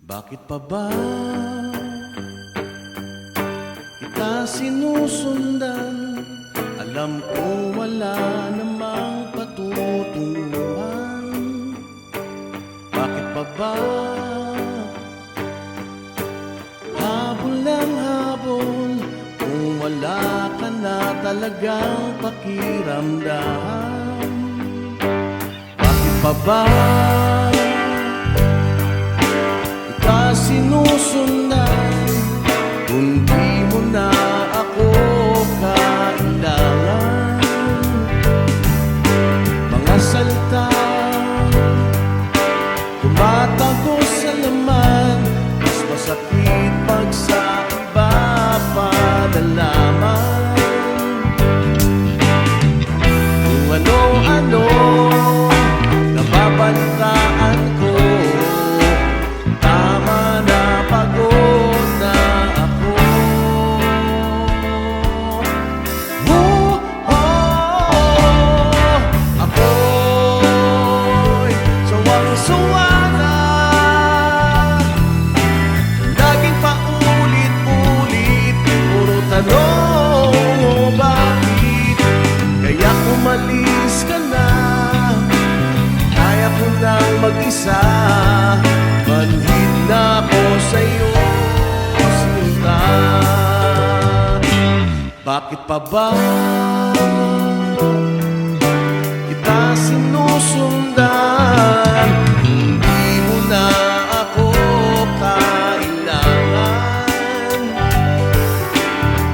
Bakit pa ba kita sinusundan? Alam ko wala namang patutunguhan. Bakit pa ba habol ng habol kung wala ka na talagang pakiramdam? Bakit pa ba kita sinusundan kung di mo na ako kailangan? Mga salita tumatago sa laman, mas masakit pag sa iba pa nalaman. Kung ano-ano nababalitaan ko, umalis ka na, kaya ko nang mag-isa, manhid na ako sa'yo, sinta. Bakit pa ba kita sinusundan? Hindi mo na ako kailangan.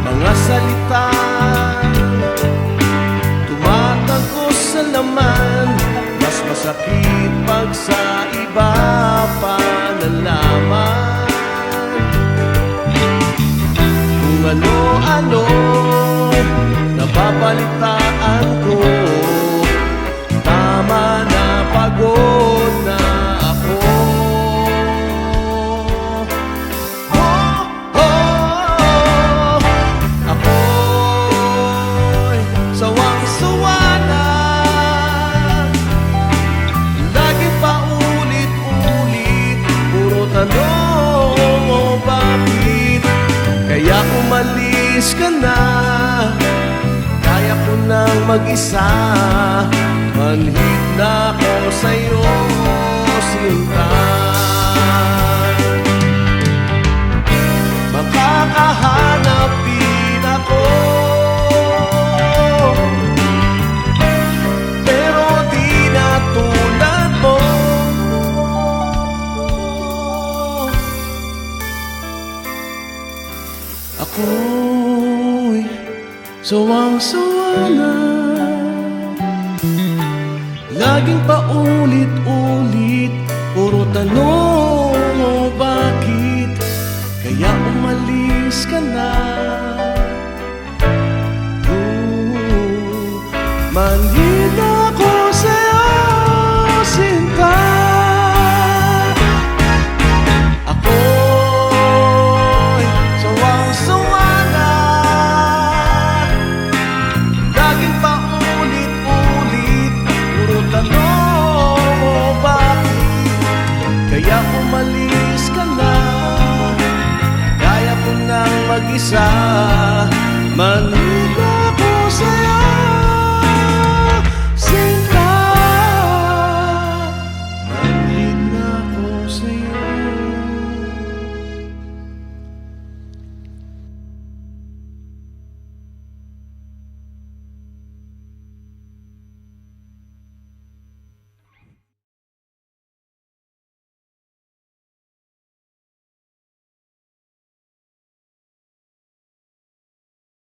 Mga salita mas masakit pag sa iba pa nalaman. Kung ano-ano nababalitaan ko, tama na, pagod na ako. Ako'y sawang-sawa na, tanong mo bakit kaya umalis ka na, kaya ko nang mag-isa, manhid na ako sa'yo, sinta. Makakahanap din ako, pero di na tulad mo. Ako'y sawang-sawa na, laging paulit-ulit, puro tanong mo bakit kaya umalis ka na. Manhid ako sa'yo, sinta. Kaya umalis ka na, kaya ko nang mag-isa, man